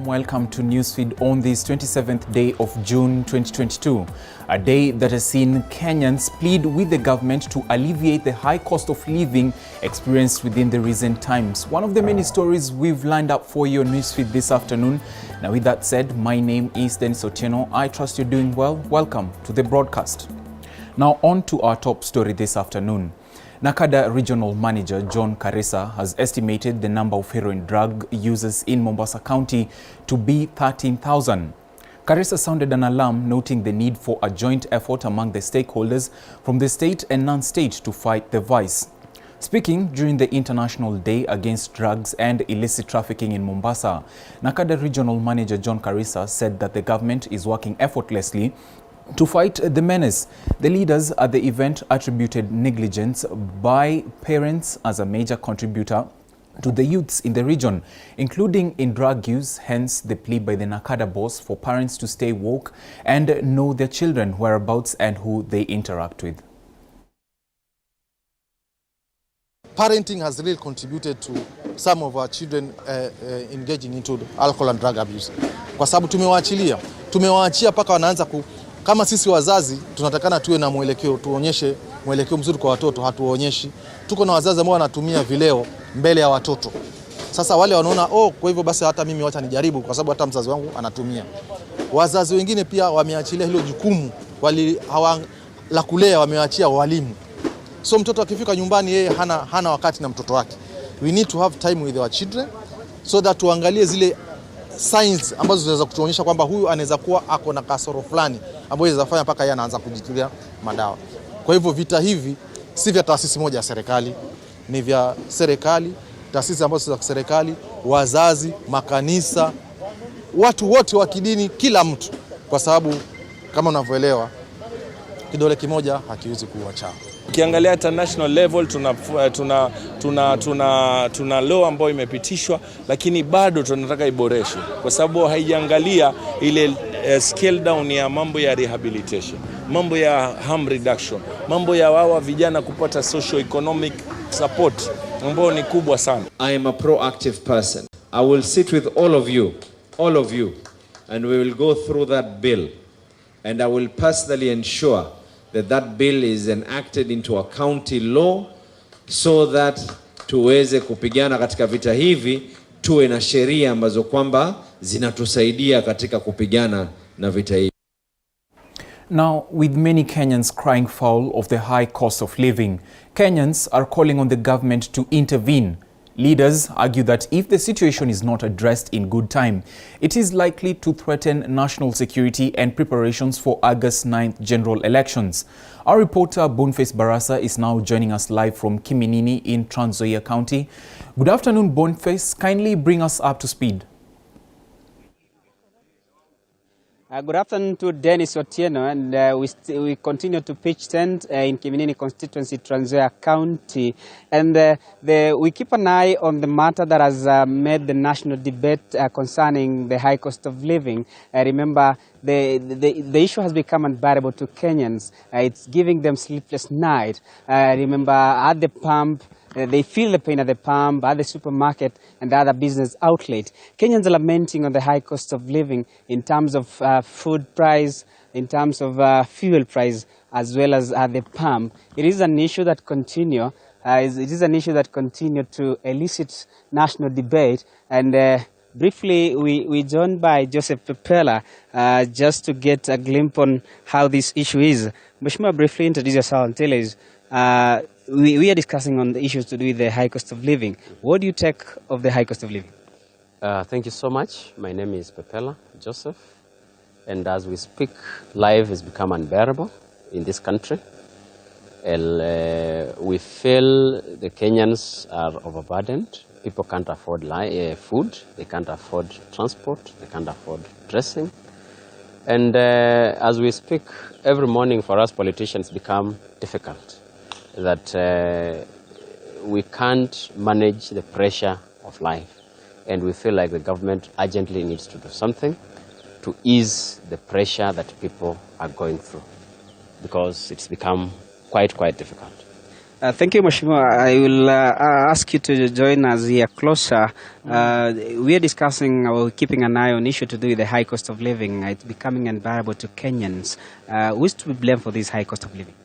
welcome to Newsfeed on this 27th day of June 2022, a day that has seen Kenyans plead with the government to alleviate the high cost of living experienced within the recent times. One of the many stories we've lined up for you on Newsfeed this afternoon. Now with that said, my name is Dennis Otieno. I trust you're doing well. Welcome to the broadcast. Now on to our top story this afternoon. Nakada Regional Manager John Karisa has estimated the number of heroin drug users in Mombasa County to be 13,000. Karisa sounded an alarm, noting the need for a joint effort among the stakeholders from the state and non-state to fight the vice. Speaking during the International Day Against Drugs and Illicit Trafficking in Mombasa, Nakada Regional Manager John Karisa said that the government is working effortlessly to fight the menace. The leaders at the event attributed negligence by parents as a major contributor to the youths in the region, including in drug use, hence the plea by the Nakada boss for parents to stay woke and know their children whereabouts and who they interact with. Parenting has really contributed to some of our children engaging into alcohol and drug abuse. Kwa sababu tumewaachia paka wanaanza kama sisi wazazi tunatakana tuwe na mwelekeo, tuonyeshe mwelekeo mzuri kwa watoto, hatuonyeshi. Tuko na wazazi ambao wanatumia vileo mbele ya watoto. Sasa wale wanaona kwa hivyo basi hata mimi wacha nijaribu kwa sababu hata mzazi wangu anatumia. Wazazi wengine pia wameachilia hilo jukumu la kulea, wamewaachia walimu. So mtoto akifika nyumbani yeye hana wakati na mtoto wake. We need to have time with our children so that tuangalie zile signs ambazo zinaweza kutuonyesha kwamba huyu anaweza kuwa ako na kasoro fulani ambayo inaweza fanya mpaka yeye anaanza kujitilia madawa. Kwa hivyo vita hivi si vya taasisi moja ya serikali, ni vya serikali, taasisi ambazo za serikali, wazazi, makanisa, watu wote wa kidini, kila mtu, kwa sababu kama unavyoelewa kidole kimoja hakiwezi kuwa chao. Ukiangalia international level tuna law ambayo imepitishwa, lakini bado tunataka iboreshwe kwa sababu haijaangalia ile scale down ya mambo ya rehabilitation, mambo ya harm reduction, mambo ya wawa vijana kupata socio economic support ambayo ni kubwa sana. I am a proactive person. I will sit with all of you, and we will go through that bill, and I will personally ensure that bill is enacted into a county law so that tuweze kupigana katika vita hivi, tuwe na sheria ambazo kwamba zinatusaidia katika kupigana na vita hivi. Now, with many Kenyans crying foul of the high cost of living, Kenyans are calling on the government to intervene. Leaders argue that if the situation is not addressed in good time, it is likely to threaten national security and preparations for August 9th general elections. Our reporter Boniface Barasa is now joining us live from Kiminini in Trans Nzoia County. Good afternoon, Boniface. Kindly bring us up to speed. Good afternoon to Dennis Otieno, and we continue to pitch tent in Kiminini constituency, Trans Nzoia County, and we keep an eye on the matter that has made the national debate concerning the high cost of living. Remember, the issue has become unbearable to Kenyans. It's giving them sleepless night. Remember, at the pump, they feel the pain at the pump, at the supermarket, and the other business outlet. Kenyans are lamenting on the high cost of living in terms of food price, in terms of fuel price, as well as at the pump. It is an issue that continue. It is an issue that continue to elicit national debate. And briefly, we joined by Joseph Pepela just to get a glimpse on how this issue is. Mheshimiwa, briefly introduce yourself and tell us. We are discussing on the issues to do with the high cost of living. What do you take of the high cost of living? Thank you so much. My name is Pepela Joseph, and as we speak, life has become unbearable in this country. We feel the Kenyans are overburdened. People can't afford food, they can't afford transport, they can't afford dressing. And as we speak, every morning for us politicians become difficult. That we can't manage the pressure of life, and we feel like the government urgently needs to do something to ease the pressure that people are going through, because it's become quite difficult. Thank you, Mheshimiwa. I will ask you to join us here closer. We are discussing or keeping an eye on issue to do with the high cost of living. It's becoming unbearable to Kenyans. Who is to be blamed for this high cost of living?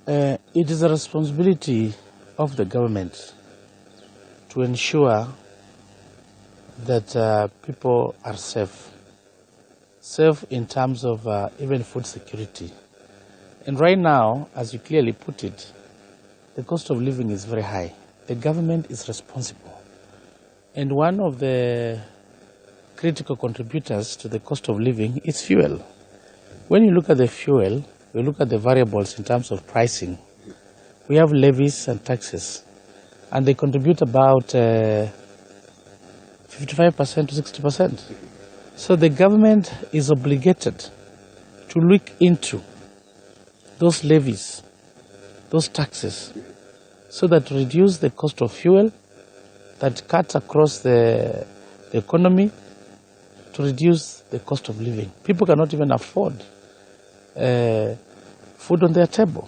It is a responsibility of the government to ensure that people are safe in terms of even food security. And right now, as you clearly put it, the cost of living is very high. The government is responsible. And one of the critical contributors to the cost of living is fuel. When you look at the fuel, we look at the variables in terms of pricing. We have levies and taxes, and they contribute about 55% to 60%. So the government is obligated to look into those levies, those taxes, so that reduce the cost of fuel, that cuts across the economy to reduce the cost of living. People cannot even afford food on their table.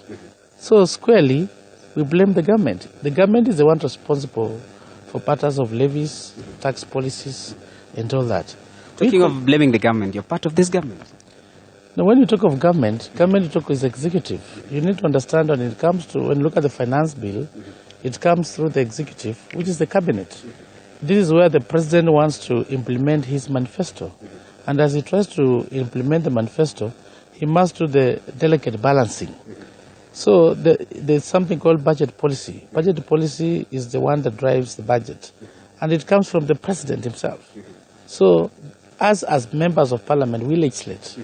So squarely, we blame the government. The government is the one responsible for patterns of levies, tax policies, and all that. Talking of blaming the government, you're part of this government. Now, when you talk of government you talk is executive. You need to understand when it comes to, when you look at the finance bill, it comes through the executive, which is the cabinet. This is where the president wants to implement his manifesto. And as he tries to implement the manifesto, he must do the delicate balancing. So there's something called budget policy. Budget policy is the one that drives the budget. And it comes from the president himself. So as members of parliament, we legislate.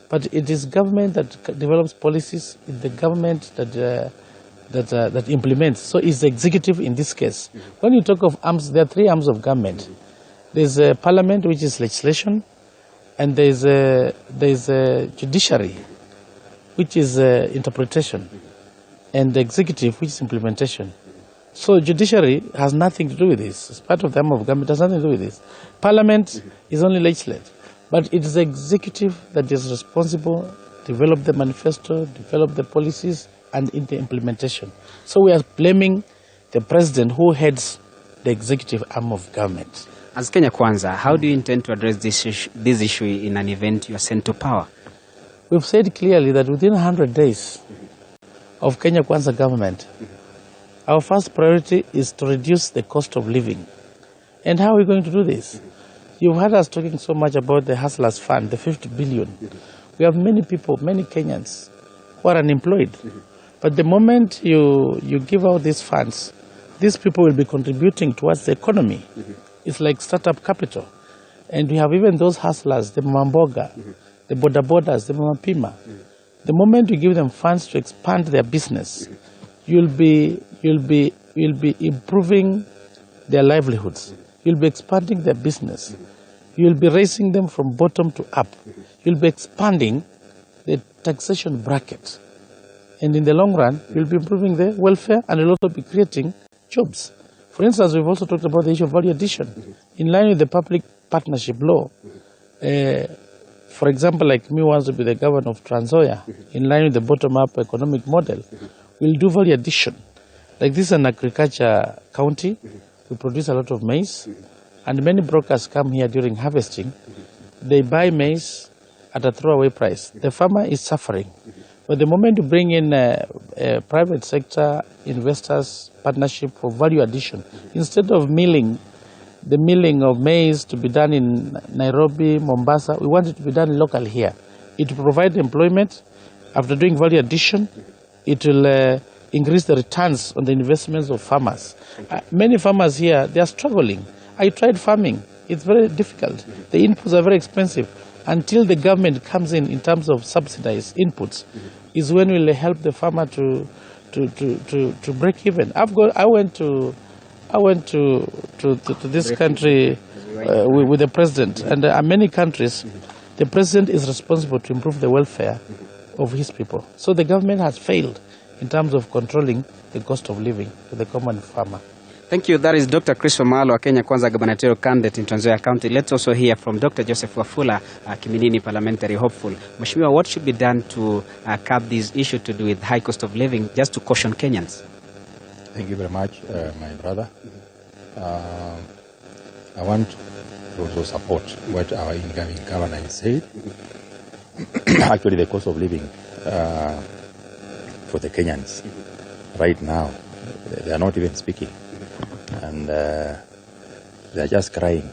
But it is government that develops policies, it's the government that implements. So it's the executive in this case. When you talk of arms, there are three arms of government. There's a parliament, which is legislation, and there's a judiciary, which is interpretation, and the executive, which is implementation. So judiciary has nothing to do with this. It's part of the arm of government, it has nothing to do with this. Parliament is only legislate. But it is the executive that is responsible, develop the manifesto, develop the policies, and in the implementation. So we are blaming the president who heads the executive arm of government. As Kenya Kwanza, how do you intend to address this issue in an event you are sent to power? We've said clearly that within 100 days of Kenya Kwanza government, our first priority is to reduce the cost of living. And how are we going to do this? You've heard us talking so much about the Hustlers Fund, the 50 billion. We have many people, many Kenyans who are unemployed. But the moment you give out these funds, these people will be contributing towards the economy. It's like startup capital. And we have even those hustlers, the Mamboga, the Boda Bodas, the Mamapima. The moment you give them funds to expand their business, you'll be improving their livelihoods. You'll be expanding their business. You'll be raising them from bottom to up. You'll be expanding the taxation bracket. And in the long run, you'll be improving their welfare, and you'll also be creating jobs. For instance, we've also talked about the issue of value addition. In line with the public partnership law, for example, like me wants to be the governor of Trans Nzoia, in line with the bottom-up economic model, we'll do value addition. Like this is an agriculture county. We produce a lot of maize, and many brokers come here during harvesting. They buy maize at a throwaway price. The farmer is suffering. But the moment you bring in private sector investors, partnership for value addition, instead of the milling of maize to be done in Nairobi, Mombasa, we want it to be done locally here. It will provide employment. After doing value addition, it will increase the returns on the investments of farmers. Many farmers here, they are struggling. I tried farming. It's very difficult. The inputs are very expensive. Until the government comes in terms of subsidized inputs, is when we'll help the farmer to break even. I went to this country with the president, and many countries, the president is responsible to improve the welfare of his people. So the government has failed in terms of controlling the cost of living to the common farmer. Thank you. That is Dr. Chris Wamalo, Kenya Kwanza gubernatorial candidate in Trans Nzoia County. Let's also hear from Dr. Joseph Wafula, Kiminini parliamentary hopeful. Mheshimiwa, what should be done to curb this issue to do with high cost of living, just to caution Kenyans? Thank you very much, my brother. I want to also support what our incoming governor has said. Actually, the cost of living for the Kenyans right now, they are not even speaking. And they are just crying,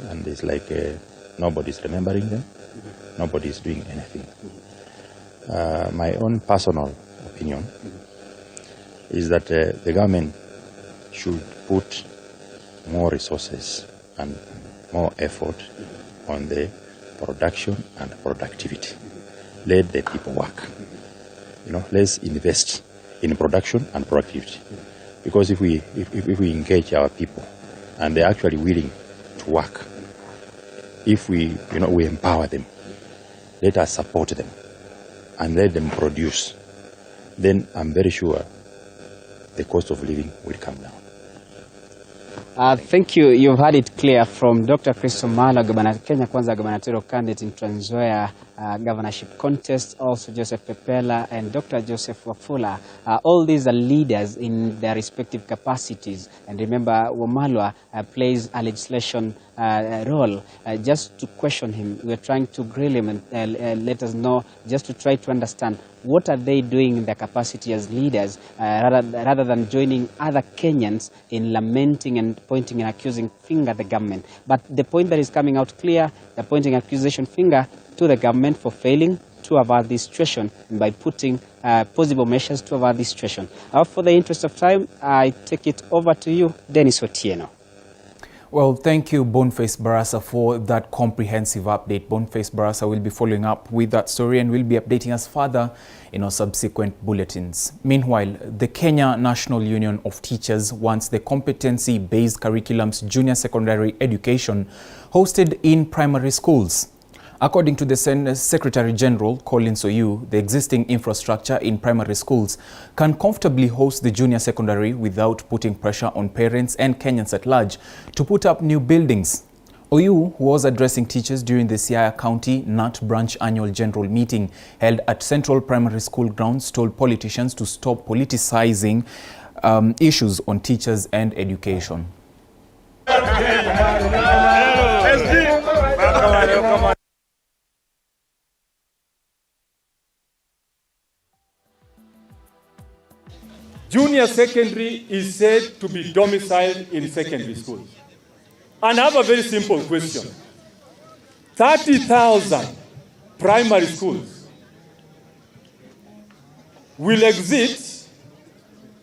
and it's like nobody's remembering them, nobody's doing anything. My own personal opinion is that the government should put more resources and more effort on the production and productivity. Let the people work. Let's invest in production and productivity. Because if we engage our people and they're actually willing to work, if we empower them, let us support them and let them produce, then I'm very sure the cost of living will come down. Thank you. You've had it clear from Dr. Chris Wamalo, Kenya Kwanza gubernatorial candidate in Trans Nzoia governorship contest, also Joseph Pepela and Dr. Joseph Wafula. All these are leaders in their respective capacities. And remember, Wamalo plays a legislation role. Just to question him, we're trying to grill him and let us know, just to try to understand what are they doing in their capacity as leaders, rather than joining other Kenyans in lamenting and pointing and accusing finger at the government. But the point that is coming out clear, they're pointing accusation finger to the government for failing to avert this situation by putting possible measures to avert this situation. For the interest of time, I take it over to you, Dennis Otieno. Well, thank you, Boniface Barasa, for that comprehensive update. Boniface Barasa will be following up with that story and will be updating us further in our subsequent bulletins. Meanwhile, the Kenya National Union of Teachers wants the competency-based curriculums junior secondary education hosted in primary schools. According to the Secretary General, Collins Oyu, the existing infrastructure in primary schools can comfortably host the junior secondary without putting pressure on parents and Kenyans at large to put up new buildings. Oyu, who was addressing teachers during the Siaya County NAT branch annual general meeting held at Central Primary School grounds, told politicians to stop politicizing issues on teachers and education. Junior secondary is said to be domiciled in secondary schools. And I have a very simple question. 30,000 primary schools will exit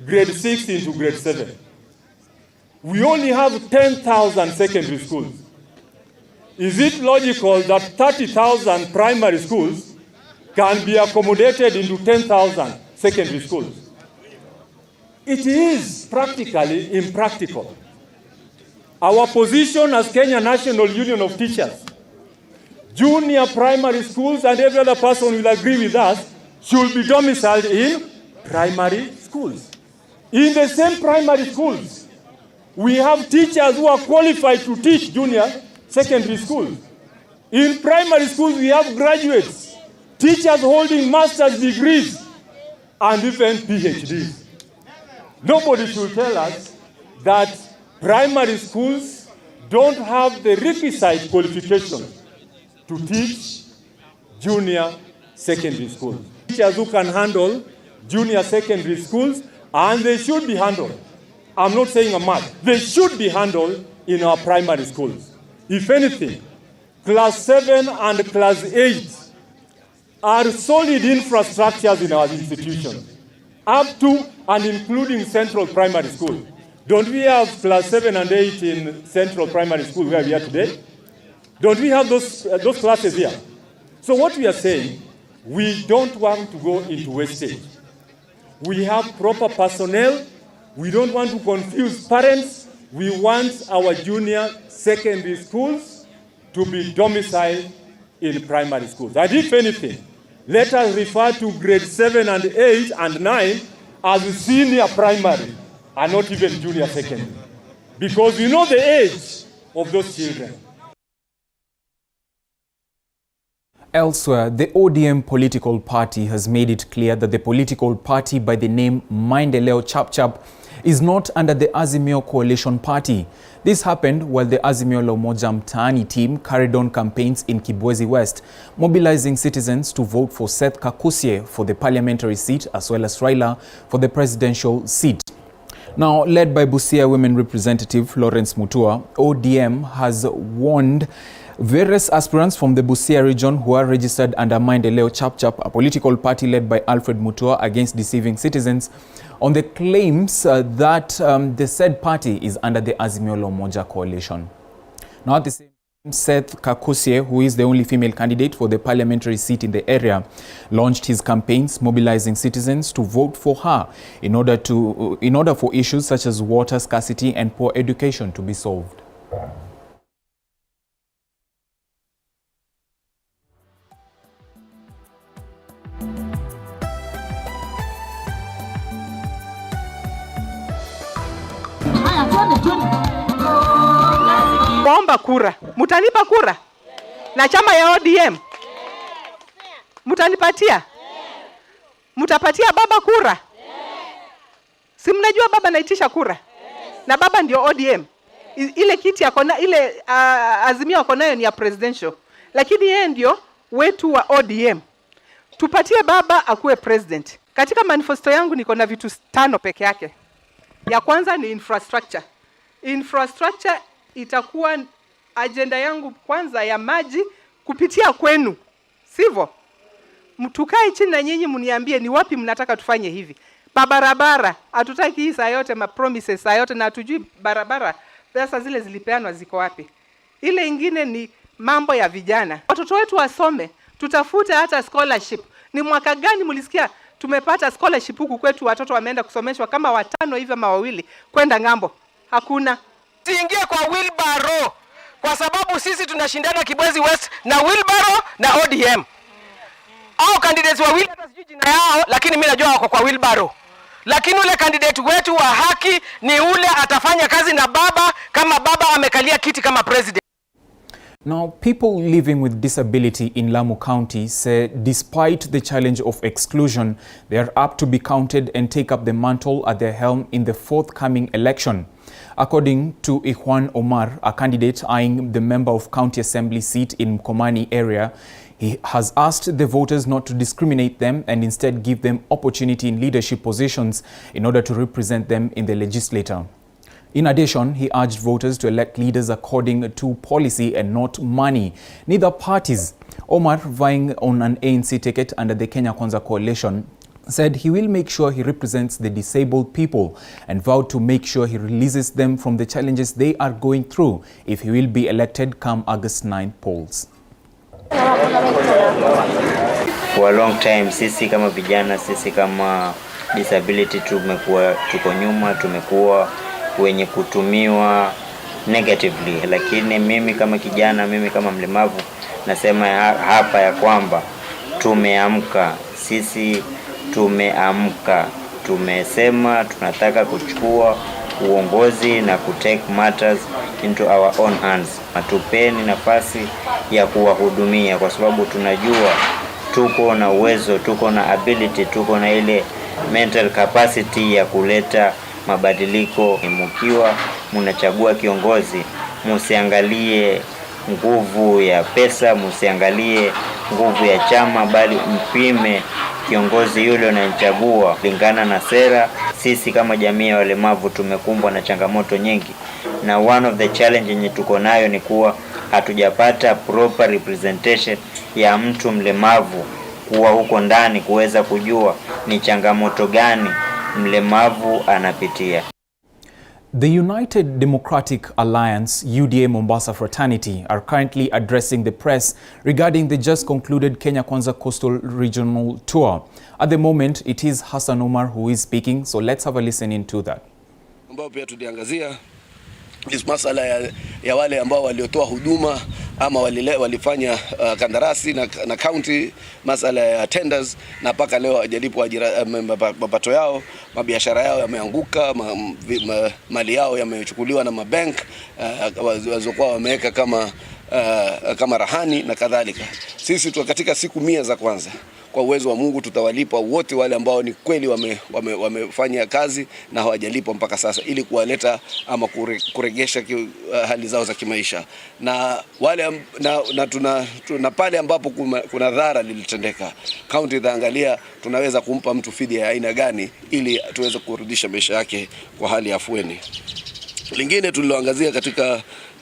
grade 6 into grade 7. We only have 10,000 secondary schools. Is it logical that 30,000 primary schools can be accommodated into 10,000 secondary schools? It is practically impractical. Our position as Kenya National Union of Teachers, junior primary schools, and every other person will agree with us, should be domiciled in primary schools. In the same primary schools, we have teachers who are qualified to teach junior secondary schools. In primary schools, we have graduates, teachers holding master's degrees, and even PhDs. Nobody should tell us that primary schools don't have the requisite qualifications to teach junior secondary schools. Teachers who can handle junior secondary schools, and they should be handled. I'm not saying a must. They should be handled in our primary schools. If anything, class 7 and class 8 are solid infrastructures in our institutions, up to and including Central Primary School. Don't we have class 7 and 8 in Central Primary School where we are today? Don't we have those classes here? So what we are saying, we don't want to go into wastage. We have proper personnel. We don't want to confuse parents. We want our junior secondary schools to be domiciled in primary schools. And if anything, let us refer to grade 7 and 8 and 9 as senior primary. are not even junior secondary, because we know the age of those children. Elsewhere, the ODM political party has made it clear that the political party by the name Maendeleo Chap Chap is not under the Azimio coalition party. This happened while the Azimio la Umoja Mtaani team carried on campaigns in Kibwezi West, mobilizing citizens to vote for Seth Kakusie for the parliamentary seat as well as Raila for the presidential seat. Now, led by Busia Women Representative Lawrence Mutua, ODM has warned various aspirants from the Busia region who are registered under Maendeleo Chap Chap, a political party led by Alfred Mutua, against deceiving citizens on the claims that the said party is under the Azimio la Umoja coalition. Now, at the same time, Seth Kakusie, who is the only female candidate for the parliamentary seat in the area, launched his campaigns mobilizing citizens to vote for her in order for issues such as water scarcity and poor education to be solved. Kuomba kura. Mutanipa kura? Na chama ya ODM? Mutanipatia? Mutapatia baba kura? Si mnajua baba naitisha kura? Na baba ndio ODM. Ile kiti yako na ile Azimio yako nayo ni ya presidential. Lakini yeye ndio wetu wa ODM. Tupatie baba akuwe president. Katika manifesto yangu niko na vitu 5 peke yake. Ya kwanza ni infrastructure. Infrastructure itakuwa agenda yangu kwanza ya maji kupitia kwenu. Sivyo? Mtukae chini na nyinyi mniambie ni wapi mnataka tufanye hivi. Barabara, hatutaki hii saa yote promises saa yote na hatujui barabara pesa zile zilipeanwa ziko wapi. Ile ingine ni mambo ya vijana. Watoto wetu wasome, tutafute hata scholarship. Ni mwaka gani mlisikia tumepata scholarship huku kwetu watoto wameenda kusomeshwa kama 5 hivi ama 2 kwenda ngambo? Hakuna. Siingie kwa wheelbarrow kwa sababu sisi tunashindana Kibwezi West na wheelbarrow na ODM. Au candidates wawili hata sijui jina yao, lakini mimi najua wako kwa wheelbarrow. Lakini ule candidate wetu wa haki ni ule atafanya kazi na baba kama baba amekalia kiti kama president. Now, people living with disability in Lamu County say despite the challenge of exclusion, they are up to be counted and take up the mantle at their helm in the forthcoming election. According to Ikhwan Omar, a candidate eyeing the member of county assembly seat in Komani area, he has asked the voters not to discriminate them and instead give them opportunity in leadership positions in order to represent them in the legislature. In addition, he urged voters to elect leaders according to policy and not money. Neither parties. Omar, vying on an ANC ticket under the Kenya Kwanza coalition, said he will make sure he represents the disabled people and vowed to make sure he releases them from the challenges they are going through if he will be elected come August 9 polls. For a long time, sisi kama vijana, sisi kama disability tuko nyuma, tumekuwa wenye kutumiwa negatively, lakini mimi kama kijana, mimi kama mlemavu nasema hapa ya kwamba tumeamka, sisi tumeamka, tumesema tunataka kuchukua uongozi na kutake matters into our own hands. Matupeni nafasi ya kuwahudumia kwa sababu tunajua tuko na uwezo, tuko na ability, tuko na ile mental capacity ya kuleta mabadiliko. Mkiwa mnachagua kiongozi, msiangalie nguvu ya pesa, msiangalie nguvu ya chama, bali mpime kiongozi yule unayemchagua kulingana na sera. Sisi kama jamii ya walemavu tumekumbwa na changamoto nyingi, na one of the challenge yenye tuko nayo ni kuwa hatujapata proper representation ya mtu mlemavu kuwa huko ndani kuweza kujua ni changamoto gani mlemavu anapitia. The United Democratic Alliance UDA Mombasa fraternity are currently addressing the press regarding the just concluded Kenya Kwanza Coastal Regional Tour. At the moment, it is Hassan Omar who is speaking, so let's have a listen into that. Ambao pia tuliangazia masala ya wale ambao waliotoa huduma ama walifanya kandarasi na county masala ya tenders, na mpaka leo hawajalipwa mapato yao, mabiashara yao yameanguka, mali yao yamechukuliwa na mabank walizokuwa wameweka kama rahani na kadhalika. Sisi tu katika siku 100 za kwanza, kwa uwezo wa Mungu tutawalipa wote wale ambao ni kweli wamefanya kazi na hawajalipwa mpaka sasa, ili kuwaleta ama kuregesha hali zao za kimaisha. Na wale na pale ambapo kuna dhara lilitendeka, county itaangalia tunaweza kumpa mtu fidia ya aina gani ili tuweze kurudisha maisha yake kwa hali ya afueni. Lingine tuliloangazia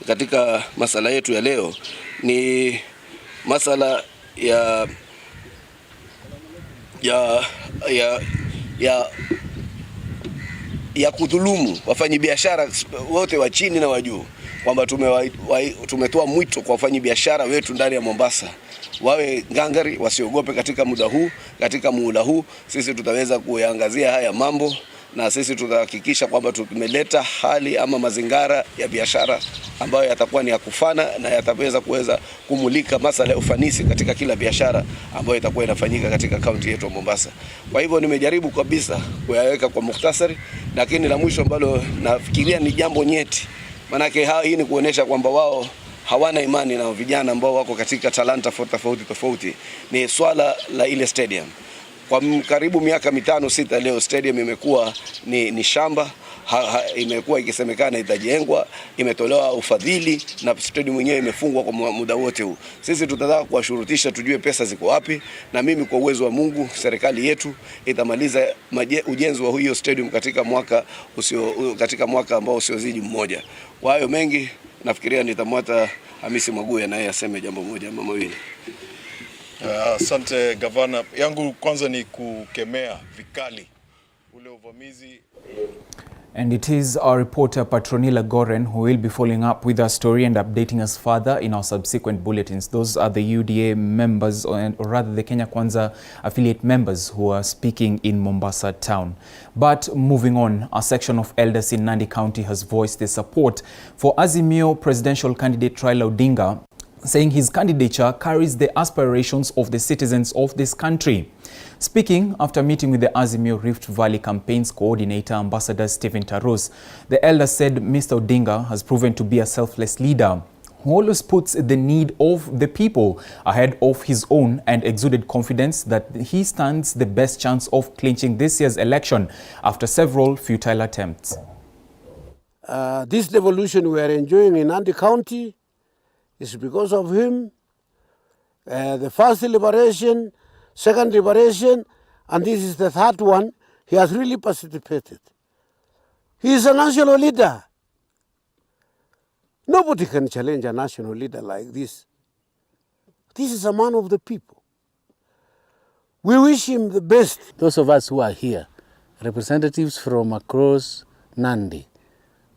katika masala yetu ya leo ni masala ya kudhulumu wafanyabiashara wote wa chini na wa juu, kwamba tumetoa mwito kwa wafanyabiashara wetu ndani ya Mombasa wawe ngangari, wasiogope katika muda huu, katika muhula huu. Sisi tutaweza kuyaangazia haya mambo, na sisi tutahakikisha kwamba tumeleta hali ama mazingara ya biashara ambayo yatakuwa ni ya kufana na yataweza kumulika masala ya ufanisi katika kila biashara ambayo itakuwa inafanyika katika kaunti yetu ya Mombasa. Kwa hivyo nimejaribu kabisa kuyaweka kwa mukhtasari, lakini la mwisho ambalo nafikiria ni jambo nyeti, manake hii ni kuonesha kwamba wao hawana imani na vijana ambao wako katika talanta tofauti, ni swala la ile stadium. Kwa karibu miaka 5-6 leo stadium imekuwa ni shamba, imekuwa ikisemekana itajengwa, imetolewa ufadhili na stadium yenyewe imefungwa kwa muda wote huu. Sisi tutataka kuwashurutisha tujue pesa ziko wapi, na mimi kwa uwezo wa Mungu serikali yetu itamaliza ujenzi wa hiyo stadium katika mwaka ambao usiozidi mmoja. Kwa hayo mengi nafikiria nitamwata Hamisi Maguya naye aseme jambo moja ama mawili. Asante gavana. Yangu kwanza ni kukemea vikali ule uvamizi. And it is our reporter Patronila Goren who will be following up with our story and updating us further in our subsequent bulletins. Those are the UDA members, or rather the Kenya Kwanza affiliate members, who are speaking in Mombasa town. But moving on, a section of elders in Nandi County has voiced their support for Azimio presidential candidate Raila Odinga, saying his candidature carries the aspirations of the citizens of this country. Speaking after meeting with the Azimio Rift Valley campaigns coordinator, Ambassador Stephen Tarus, the elder said Mr. Odinga has proven to be a selfless leader who always puts the need of the people ahead of his own, and exuded confidence that he stands the best chance of clinching this year's election after several futile attempts. This devolution we are enjoying in Nandi County is because of him. The first liberation, second liberation, and this is the third one. He has really participated. He is a national leader. Nobody can challenge a national leader like this. This is a man of the people. We wish him the best. Those of us who are here, representatives from across Nandi,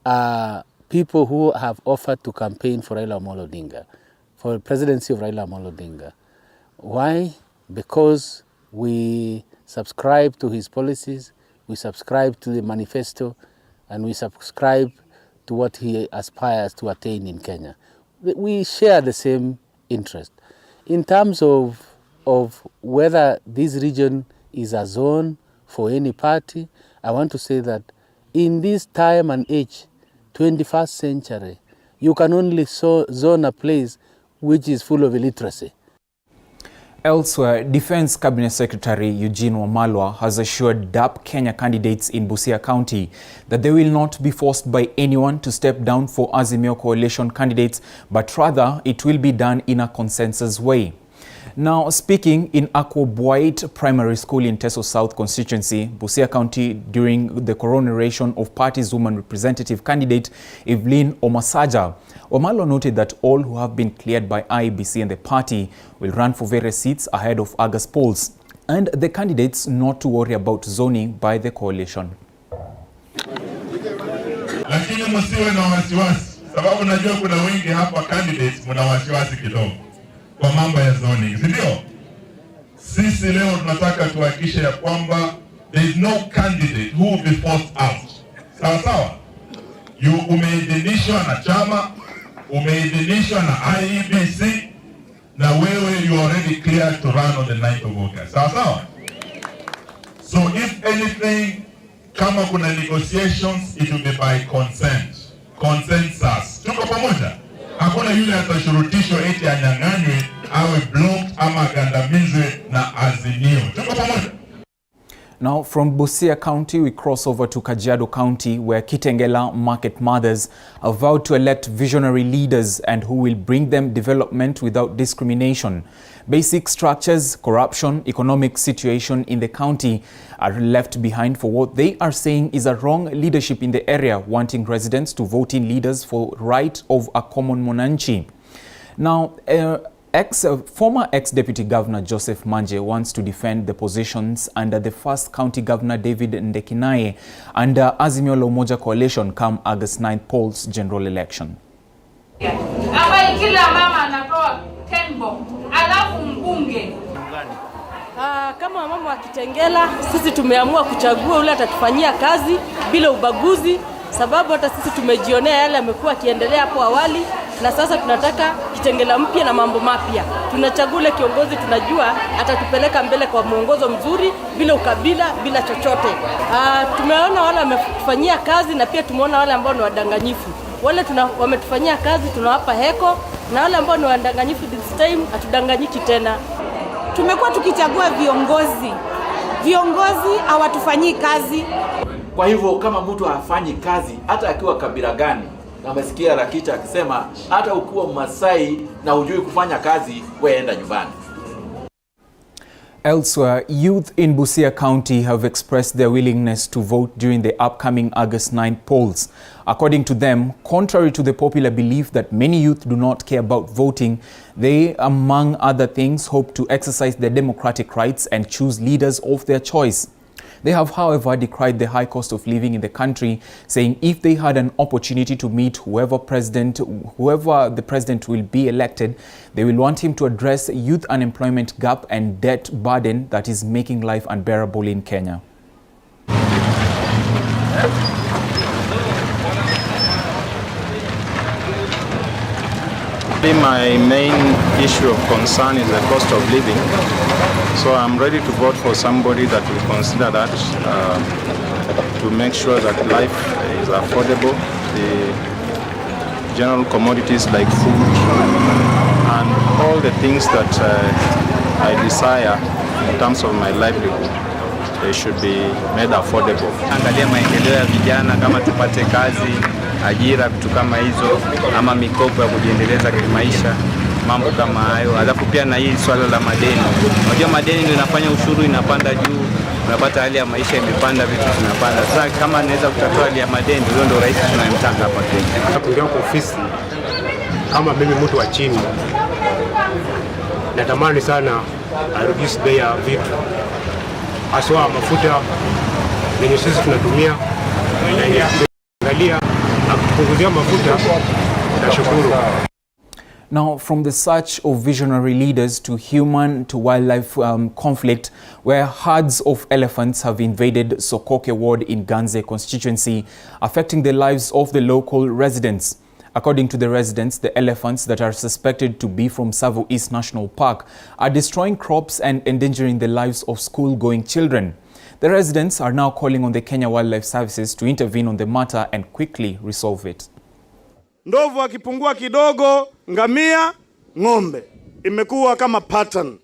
are people who have offered to campaign for Raila Amolo Odinga, for the presidency of Raila Amolo Odinga. Why? Because we subscribe to his policies, we subscribe to the manifesto, and we subscribe to what he aspires to attain in Kenya. We share the same interest. In terms of whether this region is a zone for any party, I want to say that in this time and age, 21st century, you can only zone a place which is full of illiteracy. Elsewhere, Defense Cabinet Secretary Eugene Wamalwa has assured DAP Kenya candidates in Busia County that they will not be forced by anyone to step down for Azimio coalition candidates, but rather it will be done in a consensus way. Now, speaking in Akwa Bwait Primary School in Teso South constituency, Busia County, during the coronation of party's woman representative candidate Evelyn Omasaja, Wamalwa noted that all who have been cleared by IEBC and the party will run for various seats ahead of August polls, and the candidates not to worry about zoning by the coalition. Lakini msiwe na wasiwasi, sababu najua kuna wengi hapa candidates mna wasiwasi kidogo kwa mambo ya zoning, si ndio? Sisi leo tunataka tuhakikishe ya kwamba there is no candidate who will be forced out. Sawa sawa? Umeidhinishwa na chama, umeidhinishwa na IEBC na wewe you already cleared to run on the 9th of August. Sawa sawa? So if anything, kama kuna negotiations, it will be by consent. Consensus. Tuko pamoja? Hakuna yule atashurutishwa eti anyang'anywe awe blocked ama agandamizwe na Azimio. Tuko pamoja? Now, from Mombasa County, we cross over to Kajiado County, where Kitengela market mothers have vowed to elect visionary leaders and who will bring them development without discrimination. Basic structures, corruption, economic situation in the county are left behind for what they are saying is a wrong leadership in the area, wanting residents to vote in leaders for right of a common mwananchi. Now, former ex-deputy governor Joseph Manje wants to defend the positions under the first county governor David Ndekinaye under Azimio la Umoja coalition come August 9th polls general election. Kila mama anapewa 10 bob, alafu mbunge. Kama mama wa Kitengela, sisi tumeamua kuchagua ule atatufanyia kazi bila ubaguzi, sababu hata sisi tumejionea yale yamekuwa kiendelea hapo awali, na sasa tunataka Kitengela mpya na mambo mapya. Tunachagua kiongozi tunajua atatupeleka mbele kwa mwongozo mzuri, bila ukabila, bila chochote. Tumeona wale wametufanyia kazi na pia tumeona wale ambao ni wadanganyifu. Wale wametufanyia kazi tunawapa heko, na wale ambao ni wadanganyifu this time hatudanganyiki tena. Tumekuwa tukichagua viongozi hawatufanyii kazi. Kwa hivyo kama mtu hafanyi kazi hata akiwa kabila gani, na umesikia Rakita akisema hata ukiwa Masai na hujui kufanya kazi, wewe enda nyumbani. Elsewhere, youth in Mombasa County have expressed their willingness to vote during the upcoming August 9th polls. According to them, contrary to the popular belief that many youth do not care about voting, they, among other things, hope to exercise their democratic rights and choose leaders of their choice. They have, however, decried the high cost of living in the country, saying if they had an opportunity to meet whoever the president will be elected, they will want him to address youth unemployment gap and debt burden that is making life unbearable in Kenya. My main issue of concern is the cost of living. So I'm ready to vote for somebody that will consider that to make sure that life is affordable. The general commodities like food and all the things that I desire in terms of my livelihood, they should be made affordable. Angalia maendeleo ya vijana, kama tupate kazi, ajira, vitu kama hizo, ama mikopo ya kujiendeleza kimaisha, mambo kama hayo. Alafu pia na hii swala la madeni. Unajua madeni ndio inafanya ushuru inapanda juu, unapata hali ya maisha imepanda, vitu vinapanda. Sasa kama naweza kutatua hali ya madeni, hiyo ndio rais tunayemtaka hapa Kenya. Kuingia kwa ofisi kama mimi mtu wa chini, natamani sana arudishe bei ya vitu, haswa mafuta yenye sisi tunatumia, na angalia akipunguzia mafuta na shukuru. Now, from the search of visionary leaders to human to wildlife conflict, where herds of elephants have invaded Sokoke ward in Ganze constituency, affecting the lives of the local residents. According to the residents, the elephants that are suspected to be from Savo East National Park are destroying crops and endangering the lives of school-going children. The residents are now calling on the Kenya Wildlife Services to intervene on the matter and quickly resolve it. Ndovu akipungua kidogo, ngamia, ng'ombe. Imekuwa kama pattern.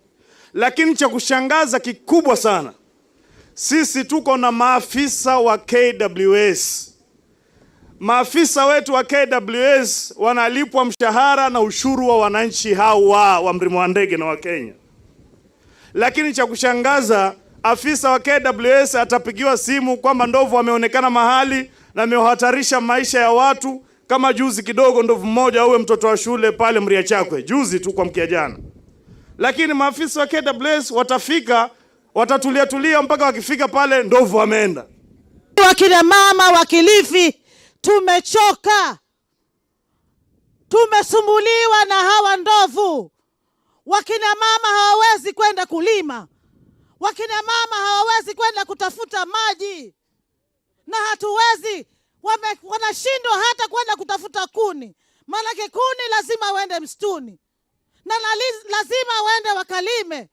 Lakini cha kushangaza kikubwa sana, sisi tuko na maafisa wa KWS. Maafisa wetu wa KWS wanalipwa mshahara na ushuru wa wananchi hawa wa Mlima wa Ndege na wa Kenya. Lakini cha kushangaza, afisa wa KWS atapigiwa simu kwamba ndovu ameonekana mahali na amehatarisha maisha ya watu. Kama juzi kidogo ndovu mmoja auwe mtoto wa shule pale Mriachakwe, juzi tu kwa mkia jana. Lakini maafisa wa KWS watafika, watatulia mpaka wakifika pale ndovu ameenda. Wakina mama wa Kilifi tumechoka. Tumesumbuliwa na hawa ndovu. Wakina mama hawawezi kwenda kulima. Wakina mama hawawezi kwenda kutafuta maji. Na hatuwezi, wanashindwa hata kwenda kutafuta kuni. Maanake kuni lazima uende msituni, na lazima uende wakalime,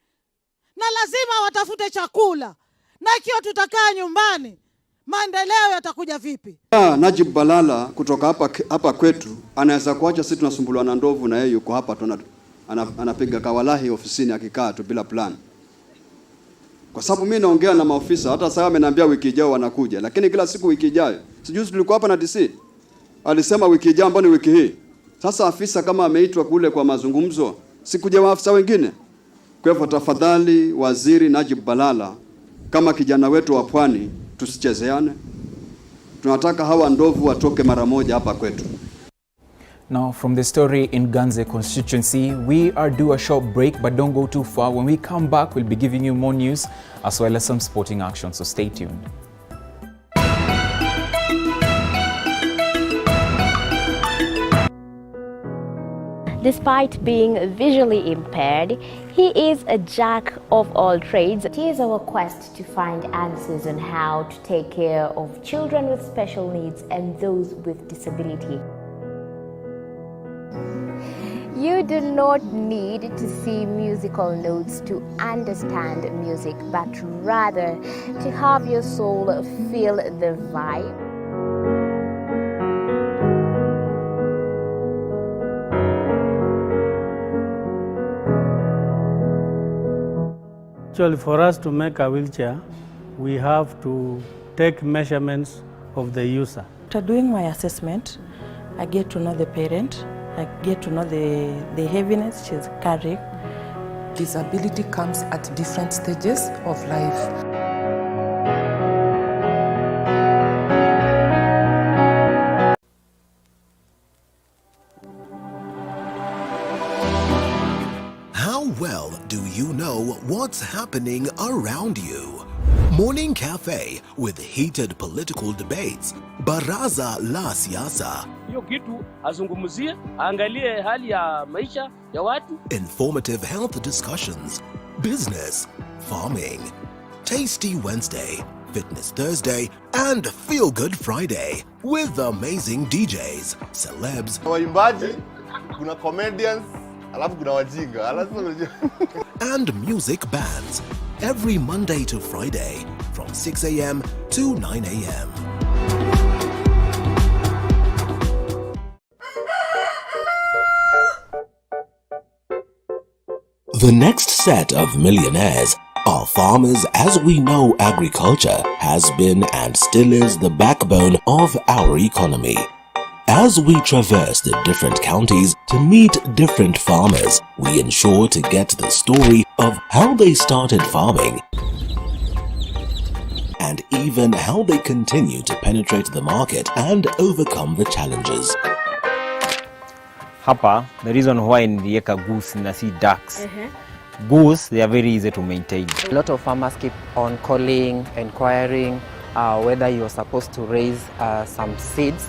na lazima watafute chakula. Na ikiwa tutakaa nyumbani, maendeleo yatakuja vipi? Najib Balala kutoka hapa kwetu anaweza kuacha sisi tunasumbuliwa na ndovu, na yeye yuko hapa anapiga kawalahi ofisini akikaa tu bila plan. Kwa sababu mimi naongea na maofisa, hata sasa ameniambia wiki ijayo wanakuja, lakini kila siku wiki ijayo. Sijui tulikuwa hapa na DC. Alisema wiki ijayo ambayo ni wiki hii. Sasa afisa kama ameitwa kule kwa mazungumzo, sikuja maafisa wengine. Kwa hivyo tafadhali Waziri Najib Balala, kama kijana wetu wa pwani, tusichezeane. Tunataka hawa ndovu watoke mara moja hapa kwetu. Now, from the story in Kwanza constituency, we are due a short break, but don't go too far. When we come back, we'll be giving you more news as well as some sporting action, so stay tuned. Despite being visually impaired, he is a jack of all trades. It is our quest to find answers on how to take care of children with special needs and those with disability. You do not need to see musical notes to understand music, but rather to have your soul feel the vibe. Actually, for us to make a wheelchair, we have to take measurements of the user. After doing my assessment, I get to know the parent, I get to know the heaviness she's carrying. Disability comes at different stages of life. How well do you know what's happening around you? Morning Cafe with heated political debates. Baraza la Siasa. Hiyo kitu azungumzie, angalie hali ya maisha ya watu. Informative health discussions. Business, farming. Tasty Wednesday, Fitness Thursday, and Feel Good Friday with amazing DJs, celebs, waimbaji, kuna comedians, alafu kuna wajinga. and music bands every Monday to Friday from 6 a.m. to 9 a.m. The next set of millionaires are farmers, as we know agriculture has been and still is the backbone of our economy. As we traverse the different counties to meet different farmers, we ensure to get the story of how they started farming and even how they continue to penetrate the market and overcome the challenges. Hapa, the reason why niliweka goose na si ducks. Goose, they are very easy to maintain. A lot of farmers keep on calling, inquiring whether you're supposed to raise some seeds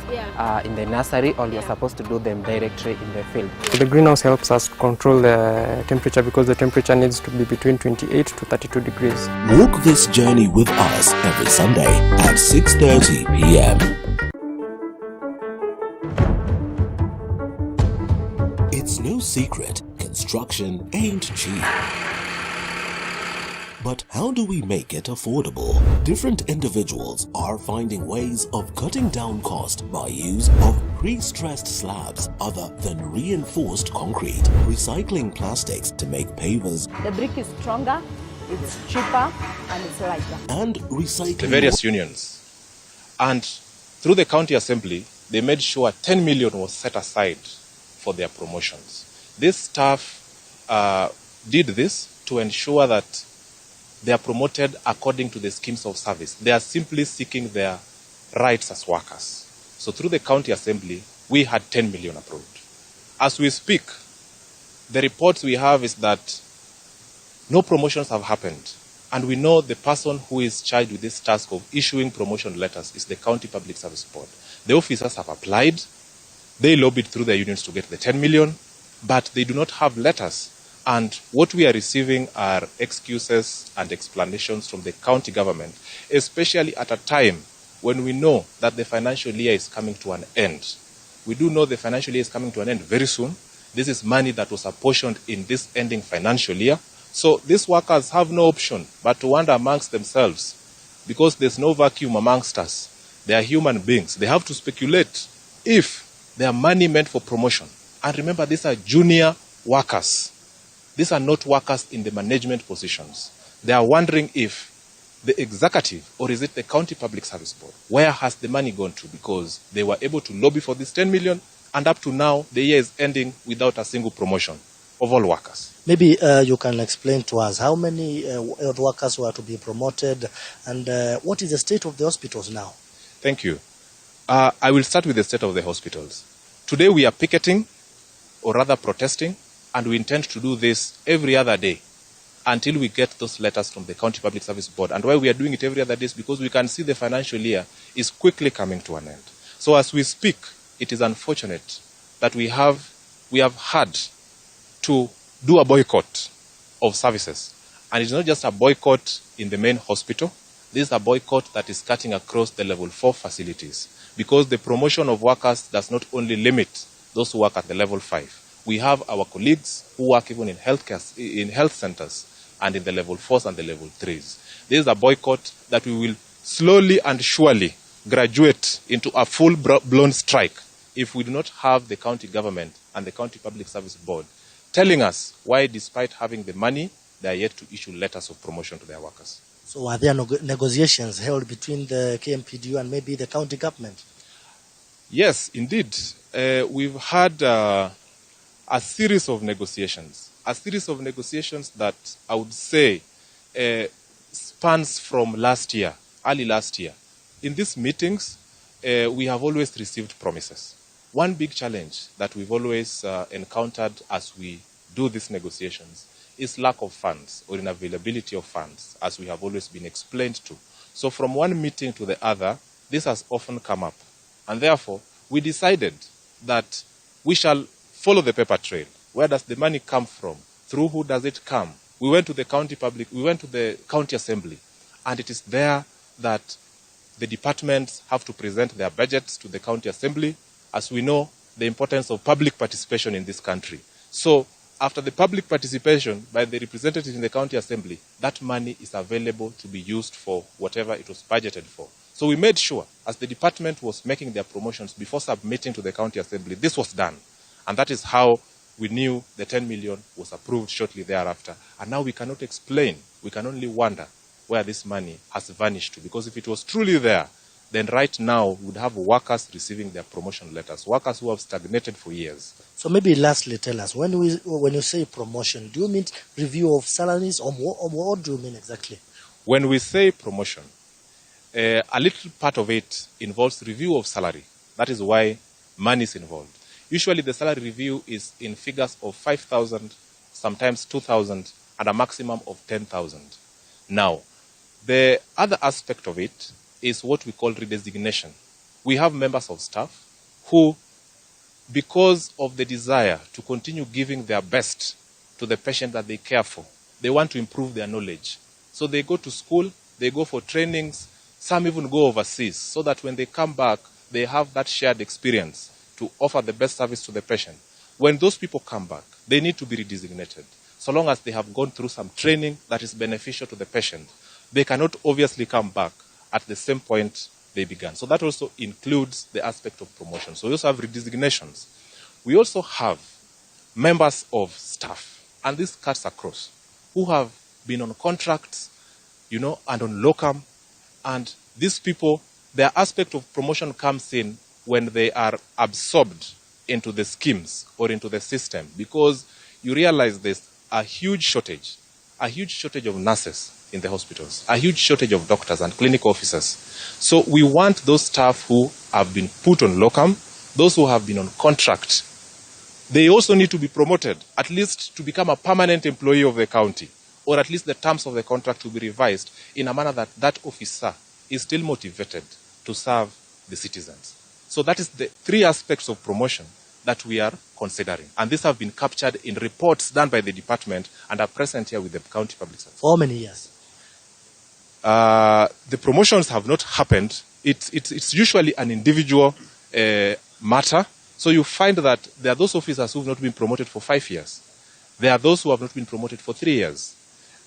in the nursery or you're supposed to do them directly in the field. The greenhouse helps us control the temperature because the temperature needs to be between 28 to 32 degrees. Walk this journey with us every Sunday at 6:30 p.m. It's no secret, construction ain't cheap. But how do we make it affordable? Different individuals are finding ways of cutting down cost by use of pre-stressed slabs other than reinforced concrete, recycling plastics to make pavers. The brick is stronger, it's cheaper, and it's lighter. And recycling the various unions. And through the county assembly, they made sure 10 million was set aside for their promotions. This staff did this to ensure that they are promoted according to the schemes of service. They are simply seeking their rights as workers. So through the county assembly, we had 10 million approved. As we speak, the reports we have is that no promotions have happened. And we know the person who is charged with this task of issuing promotion letters is the County Public Service Board. The officers have applied. They lobbied through their unions to get the 10 million, but they do not have letters. And what we are receiving are excuses and explanations from the county government, especially at a time when we know that the financial year is coming to an end. We do know the financial year is coming to an end very soon. This is money that was apportioned in this ending financial year. So these workers have no option but to wonder amongst themselves, because there's no vacuum amongst us. They are human beings. They have to speculate if they are money meant for promotion. And remember, these are junior workers. These are not workers in the management positions. They are wondering if the executive, or is it the County Public Service Board, where has the money gone to? Because they were able to lobby for this 10 million, and up to now, the year is ending without a single promotion of all workers. Maybe you can explain to us how many workers were to be promoted, and what is the state of the hospitals now? Thank you. I will start with the state of the hospitals. Today we are picketing, or rather protesting, and we intend to do this every other day until we get those letters from the County Public Service Board. And why we are doing it every other day is because we can see the financial year is quickly coming to an end. So as we speak, it is unfortunate that we have had to do a boycott of services. And it's not just a boycott in the main hospital. This is a boycott that is cutting across the level 4 facilities, because the promotion of workers does not only limit those who work at the level 5. We have our colleagues who work even in health centers and in the level 4s and the level 3s. This is a boycott that we will slowly and surely graduate into a full-blown strike if we do not have the county government and the County Public Service Board telling us why, despite having the money, they are yet to issue letters of promotion to their workers. So are there negotiations held between the KMPDU and maybe the county government? Yes, indeed. We've had a series of negotiations. A series of negotiations that I would say spans from last year, early last year. In these meetings, we have always received promises. One big challenge that we've always encountered as we do these negotiations is lack of funds, or unavailability of funds, as we have always been explained to. So from one meeting to the other, this has often come up. And therefore, we decided that we shall follow the paper trail. Where does the money come from? Through who does it come? We went to the county assembly, and it is there that the departments have to present their budgets to the county assembly. As we know, the importance of public participation in this country. So after the public participation by the representatives in the county assembly, that money is available to be used for whatever it was budgeted for. So we made sure, as the department was making their promotions before submitting to the county assembly, this was done. And that is how we knew the 10 million was approved shortly thereafter. And now we cannot explain, we can only wonder where this money has vanished to. Because if it was truly there, then right now we would have workers receiving their promotion letters, workers who have stagnated for years. So maybe lastly, tell us, when you say promotion, do you mean review of salaries, or what do you mean exactly? When we say promotion, a little part of it involves review of salary. That is why money is involved. Usually the salary review is in figures of 5,000, sometimes 2,000, and a maximum of 10,000. Now, the other aspect of it is what we call redesignation. We have members of staff who, because of the desire to continue giving their best to the patient that they care for, they want to improve their knowledge. So they go to school, they go for trainings, some even go overseas, so that when they come back, they have that shared experience to offer the best service to the patient. When those people come back, they need to be redesignated. So long as they have gone through some training that is beneficial to the patient, they cannot obviously come back at the same point they began. So that also includes the aspect of promotion. So we also have redesignations. We also have members of staff, and this cuts across, who have been on contracts, and on locum. And these people, their aspect of promotion comes in when they are absorbed into the schemes or into the system, because you realize there's a huge shortage of nurses in the hospitals, a huge shortage of doctors and clinical officers. So we want those staff who have been put on locum, those who have been on contract, they also need to be promoted, at least to become a permanent employee of the county, or at least the terms of the contract to be revised in a manner that that officer is still motivated to serve the citizens. So that is the three aspects of promotion that we are considering. And these have been captured in reports done by the department and are present here with the county public service. For how many years? The promotions have not happened. It's usually an individual matter. So you find that there are those officers who have not been promoted for 5 years. There are those who have not been promoted for 3 years.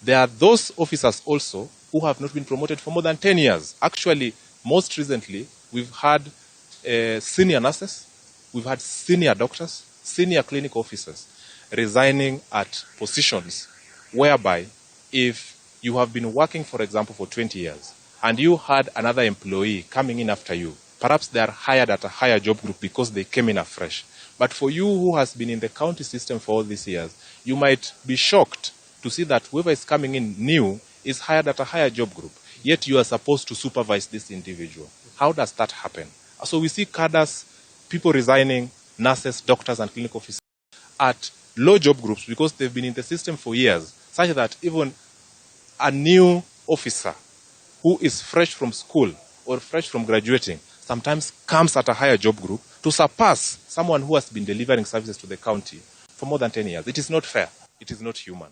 There are those officers also who have not been promoted for more than 10 years. Actually, most recently, we've had senior nurses, we've had senior doctors, senior clinic officers resigning at positions whereby if you have been working, for example, for 20 years and you had another employee coming in after you, perhaps they are hired at a higher job group because they came in afresh. But for you who has been in the county system for all these years, you might be shocked to see that whoever is coming in new is hired at a higher job group, yet you are supposed to supervise this individual. How does that happen? So we see cadres, people resigning, nurses, doctors, and clinical officers at low job groups because they've been in the system for years, such that even a new officer who is fresh from school or fresh from graduating sometimes comes at a higher job group to surpass someone who has been delivering services to the county for more than 10 years. It is not fair. It is not human.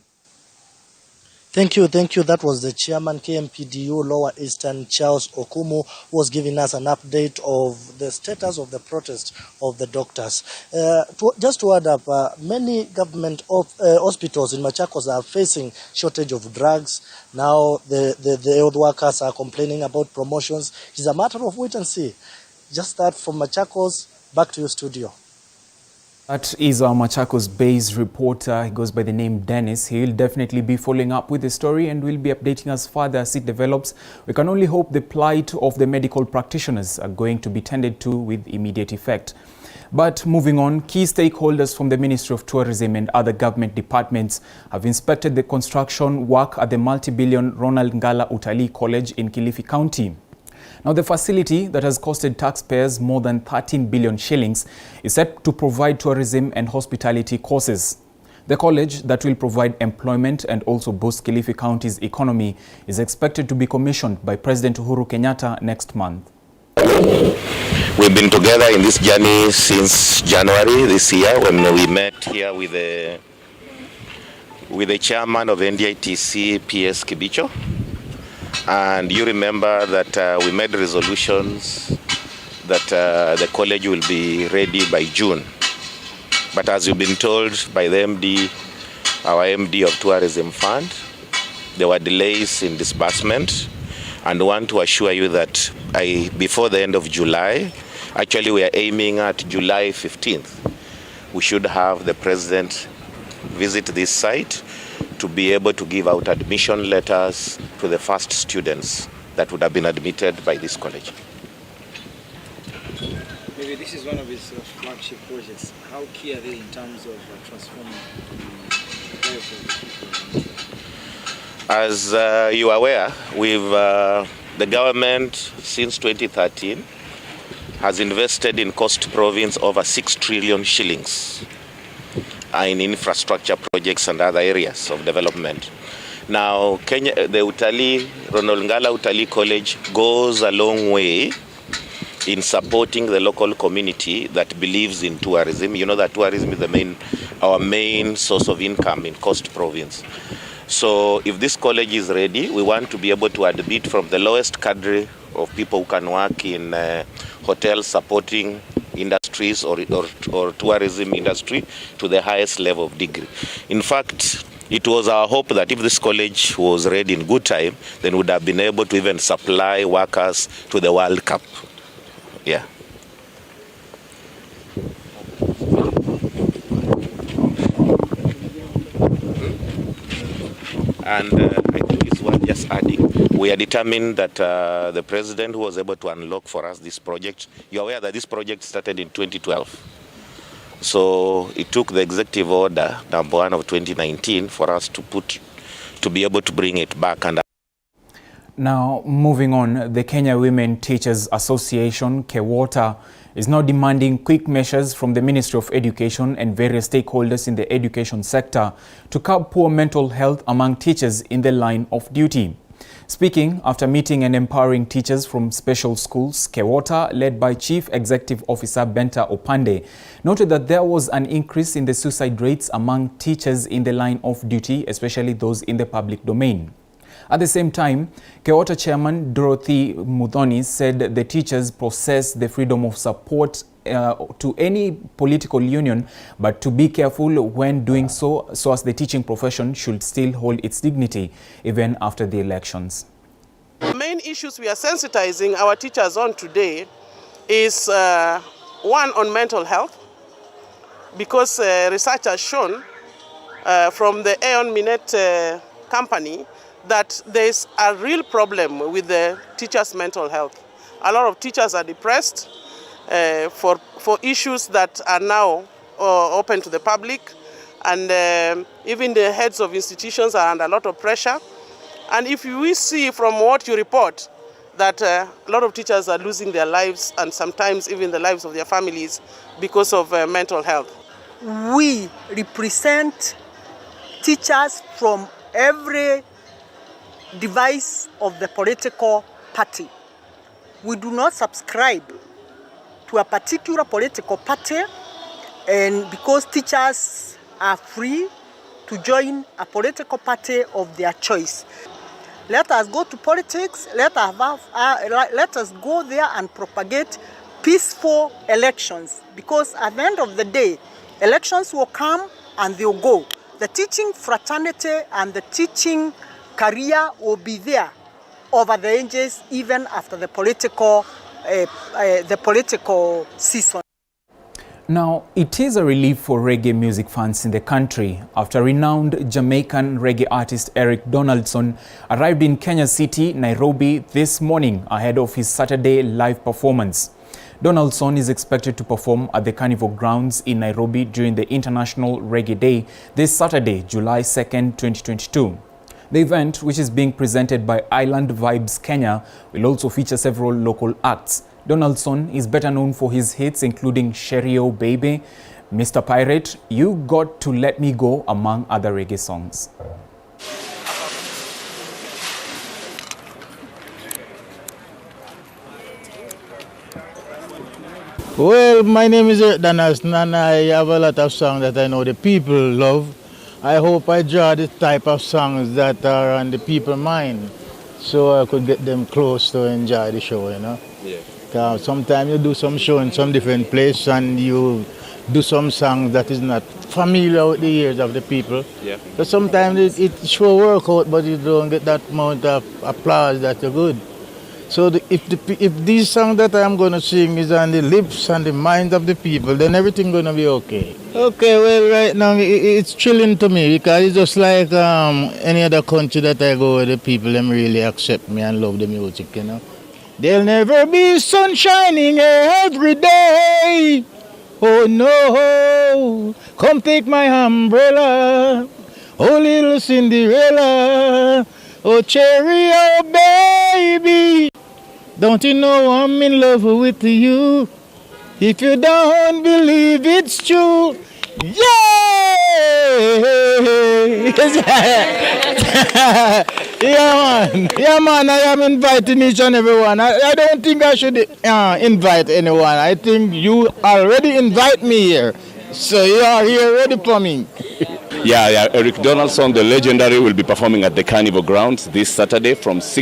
Thank you. That was the chairman, KMPDU Lower Eastern, Charles Okumu, who was giving us an update of the status of the protest of the doctors. Just to add up, many government hospitals in Machakos are facing shortage of drugs. Now the health workers are complaining about promotions. It's a matter of wait and see. Just that from Machakos, back to your studio. That is our Machakos-based reporter. He goes by the name Dennis. He will definitely be following up with the story and will be updating us further as it develops. We can only hope the plight of the medical practitioners are going to be tended to with immediate effect. But moving on, key stakeholders from the Ministry of Tourism and other government departments have inspected the construction work at the multi-billion Ronald Ngala Utalii College in Kilifi County. Now, the facility that has costed taxpayers more than 13 billion shillings is set to provide tourism and hospitality courses. The college that will provide employment and also boost Kilifi County's economy is expected to be commissioned by President Uhuru Kenyatta next month. We've been together in this journey since January this year when we met here with the chairman of NDITC, PS Kibicho. And you remember that we made resolutions that the college will be ready by June. But as you've been told by the MD, our MD of Tourism Fund, there were delays in disbursement. And I want to assure you that before the end of July, actually we are aiming at July 15th, we should have the president visit this site to be able to give out admission letters to the first students that would have been admitted by this college. Maybe this is one of his flagship projects. How key are they in terms of transforming the life of people? As you are aware, the government since 2013 has invested in Coast Province over 6 trillion shillings in infrastructure projects and other areas of development. Now, the Ronald Ngala Utalii College goes a long way in supporting the local community that believes in tourism. You know that tourism is our main source of income in Coast Province. So if this college is ready, we want to be able to admit from the lowest cadre of people who can work in hotels supporting industries or tourism industry to the highest level of degree. In fact, it was our hope that if this college was ready in good time, then we would have been able to even supply workers to the World Cup. Yeah. And I think it's worth just adding, we are determined that the president who was able to unlock for us this project, you're aware that this project started in 2012. So it took the executive order number 1 of 2019 for us to be able to bring it back. And now, moving on, the Kenya Women Teachers Association, KEWOTA, is now demanding quick measures from the Ministry of Education and various stakeholders in the education sector to curb poor mental health among teachers in the line of duty. Speaking after meeting and empowering teachers from special schools, KEWOTA, led by Chief Executive Officer Benta Opande, noted that there was an increase in the suicide rates among teachers in the line of duty, especially those in the public domain. At the same time, Keota Chairman Dorothy Muthoni said the teachers possess the freedom of support to any political union, but to be careful when doing so as the teaching profession should still hold its dignity even after the elections. The main issues we are sensitizing our teachers on today is one on mental health, because research has shown from the Aeon Minet company that there is a real problem with the teachers' mental health. A lot of teachers are depressed for issues that are now open to the public, and even the heads of institutions are under a lot of pressure. And if we see from what you report that a lot of teachers are losing their lives and sometimes even the lives of their families because of mental health. We represent teachers from every device of the political party. We do not subscribe to a particular political party, and because teachers are free to join a political party of their choice. Let us go to politics, let us go there and propagate peaceful elections, because at the end of the day, elections will come and they'll go. The teaching fraternity and the teaching career will be there over the ages, even after the political season. Now, it is a relief for reggae music fans in the country after renowned Jamaican reggae artist Eric Donaldson arrived in Kenya City, Nairobi this morning ahead of his Saturday live performance. Donaldson is expected to perform at the Carnival Grounds in Nairobi during the International Reggae Day this Saturday, July 2nd, 2022. The event, which is being presented by Island Vibes Kenya, will also feature several local acts. Donaldson is better known for his hits including Sherio Baby, Mr. Pirate, You Got to Let Me Go, among other reggae songs. Well, my name is Eric Donaldson and I have a lot of songs that I know the people love. I hope I draw the type of songs that are on the people's mind so I could get them close to enjoy the show, you know. Yeah. Sometimes you do some show in some different place and you do some songs that is not familiar with the ears of the people. Yeah. So sometimes it sure work out, but you don't get that amount of applause that you're good. So if these songs that I'm going to sing is on the lips and the minds of the people, then everything going to be okay. Okay, well, right now it's thrilling to me because it's just like any other country that I go where the people them really accept me and love the music, you know. There'll never be sun shining every day. Oh no, come take my umbrella. Oh little Cinderella. Oh cherry, oh baby. Don't you know I'm in love with you? If you don't believe it's true, yeah! Yeah man, I am inviting each and everyone. I don't think I should invite anyone. I think you already invite me here. So you are here ready for me. Yeah, Eric Donaldson, the legendary, will be performing at the Carnival Grounds this Saturday from 6